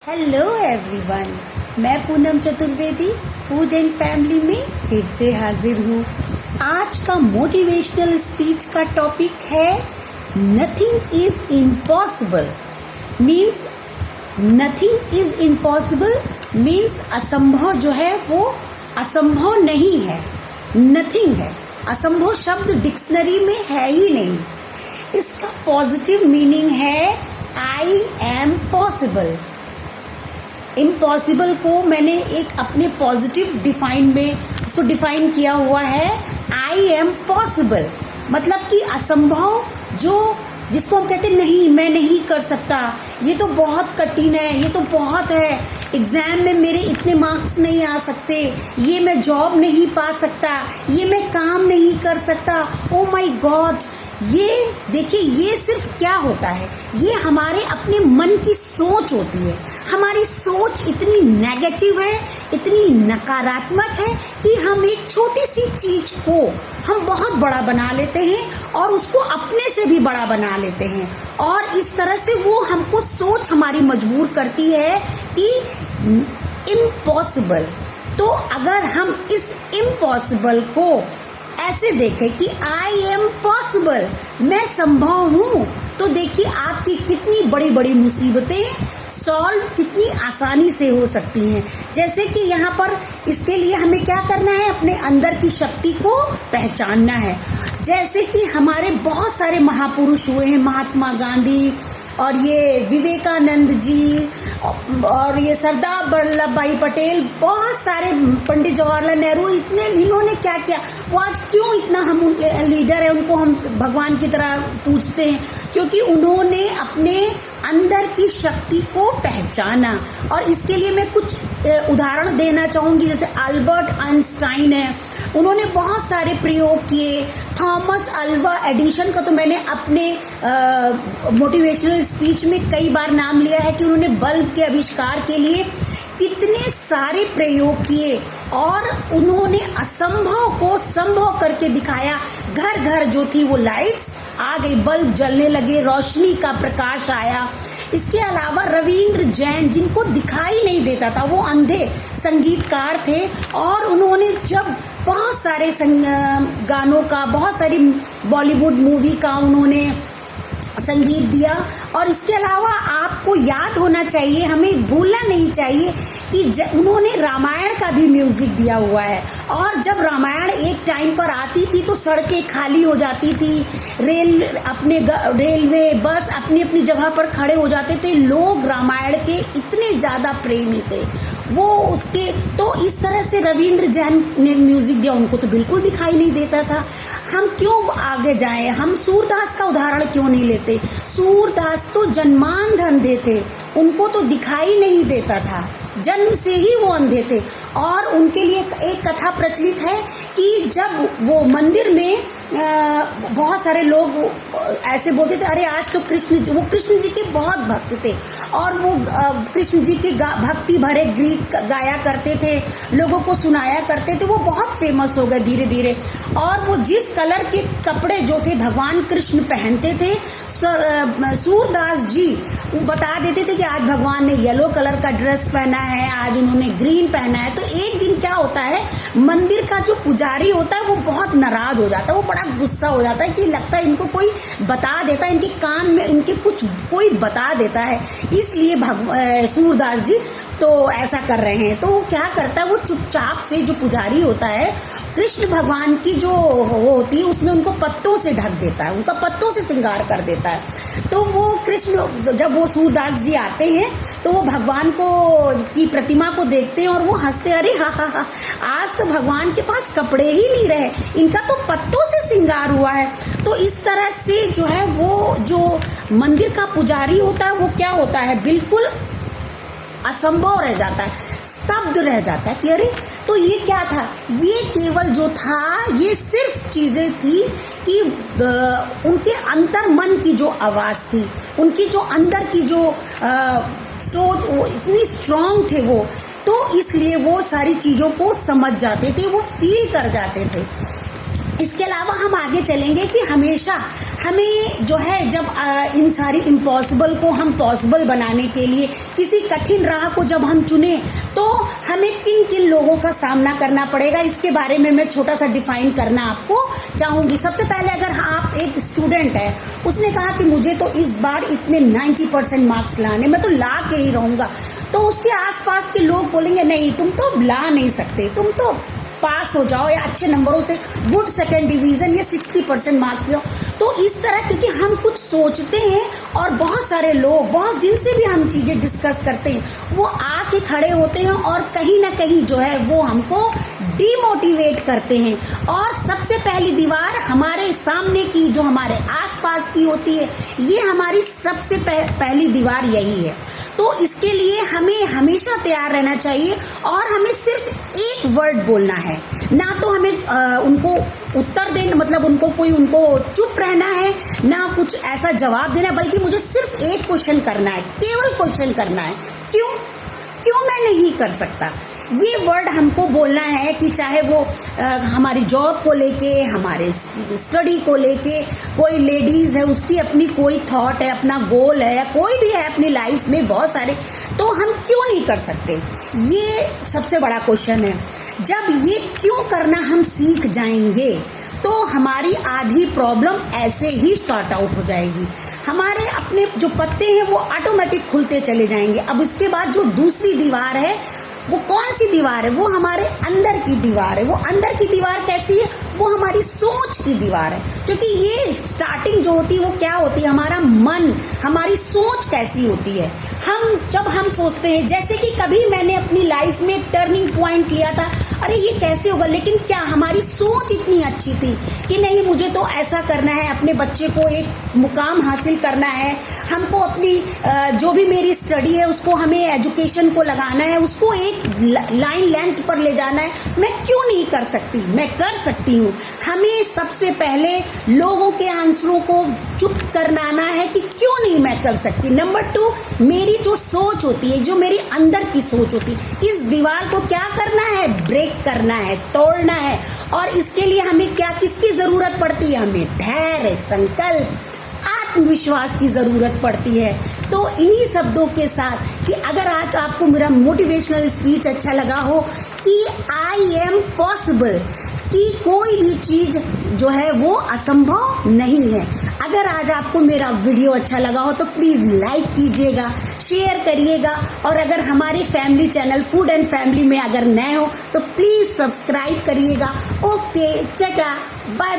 Hello everyone, मैं Poonam Chaturvedi food and family में फिर से हाजिर हूँ। आज का मोटिवेशनल स्पीच का टॉपिक है nothing is impossible. Means nothing is impossible means असंभव जो है वो असंभव नहीं है, नथिंग है। असंभव शब्द डिक्शनरी में है ही नहीं। इसका पॉजिटिव मीनिंग है आई एम पॉसिबल। इम्पॉसिबल को मैंने एक अपने पॉजिटिव डिफाइन में उसको डिफाइन किया हुआ है। आई एम पॉसिबल मतलब कि असंभव जिसको हम कहते हैं नहीं मैं नहीं कर सकता, ये तो बहुत कठिन है, ये तो बहुत है, एग्जाम में मेरे इतने मार्क्स नहीं आ सकते, ये मैं जॉब नहीं पा सकता, ये मैं काम नहीं कर सकता, ओ माय गॉड। ये देखिए, ये सिर्फ क्या होता है, ये हमारे अपने मन की सोच होती है। हमारी सोच इतनी नेगेटिव है, इतनी नकारात्मक है कि हम एक छोटी सी चीज को हम बहुत बड़ा बना लेते हैं और उसको अपने से भी बड़ा बना लेते हैं, और इस तरह से वो हमको सोच हमारी मजबूर करती है कि इम्पॉसिबल। तो अगर हम इस इम्पॉसिबल को ऐसे देखें कि आई एम पॉसिबल, मैं संभव हूँ, तो देखिए आपकी कितनी बड़ी बड़ी मुसीबतें सॉल्व कितनी आसानी से हो सकती हैं। जैसे कि यहाँ पर इसके लिए हमें क्या करना है, अपने अंदर की शक्ति को पहचानना है। जैसे कि हमारे बहुत सारे महापुरुष हुए हैं, महात्मा गांधी और ये विवेकानंद जी और ये सरदार वल्लभ भाई पटेल, बहुत सारे, पंडित जवाहरलाल नेहरू, इन्होंने क्या किया। वो आज क्यों इतना हम लीडर है, उनको हम भगवान की तरह पूछते हैं, क्योंकि उन्होंने अपने अंदर की शक्ति को पहचाना। और इसके लिए मैं कुछ उदाहरण देना चाहूंगी। जैसे अल्बर्ट आइंस्टाइन है, उन्होंने बहुत सारे प्रयोग किए। थॉमस अल्वा एडिशन का तो मैंने अपने मोटिवेशनल स्पीच में कई बार नाम लिया है कि उन्होंने बल्ब के आविष्कार के लिए कितने सारे प्रयोग किए और उन्होंने असंभव को संभव करके दिखाया। घर घर जो थी वो लाइट्स आ गई, बल्ब जलने लगे, रोशनी का प्रकाश आया। इसके अलावा रविंद्र जैन, जिनको दिखाई नहीं देता था, वो अंधे संगीतकार थे और उन्होंने जब बहुत सारे गानों का, बहुत सारी बॉलीवुड मूवी का उन्होंने संगीत दिया। और इसके अलावा आपको याद होना चाहिए, हमें भूलना नहीं चाहिए कि उन्होंने रामायण का भी म्यूजिक दिया हुआ है। और जब रामायण एक टाइम पर आती थी तो सड़कें खाली हो जाती थी, रेलवे बस अपनी अपनी जगह पर खड़े हो जाते थे। लोग रामायण के इतने ज्यादा प्रेमी थे वो उसके। तो इस तरह से रविंद्र जैन ने म्यूजिक दिया, उनको तो बिल्कुल दिखाई नहीं देता था। हम क्यों आगे जाएं, हम सूरदास का उदाहरण क्यों नहीं लेते। सूरदास तो जन्मांध अंधे थे, उनको तो दिखाई नहीं देता था, जन्म से ही वो अंधे थे। और उनके लिए एक कथा प्रचलित है कि जब वो मंदिर में बहुत सारे लोग ऐसे बोलते थे, अरे आज तो वो कृष्ण जी के बहुत भक्त थे और वो कृष्ण जी के भक्ति भरे गीत गाया करते थे, लोगों को सुनाया करते थे। वो बहुत फेमस हो गए धीरे धीरे। और वो जिस कलर के कपड़े जो थे भगवान कृष्ण पहनते थे, सूरदास जी बता देते थे कि आज भगवान ने येलो कलर का ड्रेस पहना है, आज उन्होंने ग्रीन पहना है। तो एक दिन क्या होता है, मंदिर का जो पुजारी होता है वो बहुत नाराज हो जाता है, वो बड़ा गुस्सा हो जाता है कि लगता है इनको कोई बता देता है, इनके कान में इनके कुछ कोई बता देता है, इसलिए सूरदास जी तो ऐसा कर रहे हैं। तो वो क्या करता है, वो चुपचाप से, जो पुजारी होता है, कृष्ण भगवान की जो वो होती है उसमें उनको पत्तों से ढक देता है, उनका पत्तों से श्रृंगार कर देता है। तो वो कृष्ण, जब वो सूरदास जी आते हैं तो वो भगवान की प्रतिमा को देखते हैं और वो हंसते, अरे हा हा हा, आज तो भगवान के पास कपड़े ही नहीं रहे, इनका तो पत्तों से श्रृंगार हुआ है। तो इस तरह से जो है वो जो मंदिर का पुजारी होता है वो क्या होता है, बिल्कुल असंभव रह जाता है, स्तब्ध रह जाता है कि अरे तो ये क्या था। ये केवल जो था, ये सिर्फ चीजें थी कि उनके अंतर मन की जो आवाज थी, उनकी जो अंदर की जो सोच, वो इतनी स्ट्रांग थे वो, तो इसलिए वो सारी चीजों को समझ जाते थे, वो फील कर जाते थे। इसके अलावा हम आगे चलेंगे कि हमेशा हमें जो है जब इन सारी इम्पॉसिबल को हम पॉसिबल बनाने के लिए किसी कठिन राह को जब हम चुने तो हमें किन किन लोगों का सामना करना पड़ेगा, इसके बारे में मैं छोटा सा डिफाइन करना आपको चाहूंगी। सबसे पहले अगर आप एक स्टूडेंट है, उसने कहा कि मुझे तो इस बार इतने 90% मार्क्स लाने, मैं तो ला के ही रहूंगा, तो उसके आसपास के लोग बोलेंगे नहीं तुम तो ला नहीं सकते, तुम तो पास हो जाओ या अच्छे नंबरों से गुड सेकंड डिवीजन या 60% मार्क्स लो। तो इस तरह क्योंकि हम कुछ सोचते हैं और बहुत सारे लोग बहुत जिनसे भी हम चीजें डिस्कस करते हैं वो आके खड़े होते हैं और कहीं ना कहीं जो है वो हमको डिमोटिवेट करते हैं। और सबसे पहली दीवार हमारे सामने की जो हमारे आसपास की होती है, ये हमारी सबसे पहली दीवार यही है। तो इसके लिए हमें हमेशा तैयार रहना चाहिए और हमें सिर्फ एक वर्ड बोलना है, ना तो हमें उनको उत्तर देना, मतलब उनको चुप रहना है, ना कुछ ऐसा जवाब देना, बल्कि मुझे सिर्फ एक क्वेश्चन करना है, केवल क्वेश्चन करना है, क्यों मैं नहीं कर सकता। ये वर्ड हमको बोलना है कि चाहे वो हमारी जॉब को लेके, हमारे स्टडी को लेके, कोई लेडीज है उसकी अपनी कोई थॉट है, अपना गोल है, या कोई भी है अपनी लाइफ में बहुत सारे, तो हम क्यों नहीं कर सकते, ये सबसे बड़ा क्वेश्चन है। जब ये क्यों करना हम सीख जाएंगे तो हमारी आधी प्रॉब्लम ऐसे ही सॉर्ट आउट हो जाएगी, हमारे अपने जो पत्ते हैं वो ऑटोमेटिक खुलते चले जाएंगे। अब इसके बाद जो दूसरी दीवार है वो कौन सी दीवार है, वो हमारे अंदर की दीवार है। वो अंदर की दीवार कैसी है, वो हमारी सोच की दीवार है, क्योंकि ये स्टार्टिंग जो होती है वो क्या होती है, हमारा मन, हमारी सोच कैसी होती है। जब हम सोचते हैं, जैसे कि कभी मैंने अपनी लाइफ में एक टर्निंग पॉइंट लिया था, अरे ये कैसे होगा, लेकिन क्या हमारी सोच इतनी अच्छी थी कि नहीं मुझे तो ऐसा करना है, अपने बच्चे को एक मुकाम हासिल करना है, हमको अपनी जो भी मेरी स्टडी है उसको हमें एजुकेशन को लगाना है, उसको एक लाइन लेंथ पर ले जाना है, मैं क्यों नहीं कर सकती, मैं कर सकती हूँ। हमें सबसे पहले लोगों के आंसरों को चुप करना है कि क्यों नहीं मैं कर सकती। नंबर 2, मेरी जो सोच होती है, जो मेरी अंदर की सोच होती है, इस दीवार को क्या करना है, ब्रेक करना है, तोड़ना है। और इसके लिए हमें क्या, किसकी जरूरत पड़ती है, हमें धैर्य, संकल्प, आत्मविश्वास की जरूरत पड़ती है। तो इन्हीं शब्दों के साथ कि अगर आज आपको मेरा मोटिवेशनल स्पीच अच्छा लगा हो कि आई एम पॉसिबल, कि कोई भी चीज जो है वो असंभव नहीं है, अगर आज आपको मेरा वीडियो अच्छा लगा हो तो प्लीज लाइक कीजिएगा, शेयर करिएगा, और अगर हमारे family channel food and family में अगर नए हो तो प्लीज सब्सक्राइब करिएगा। Okay, tata, bye bye.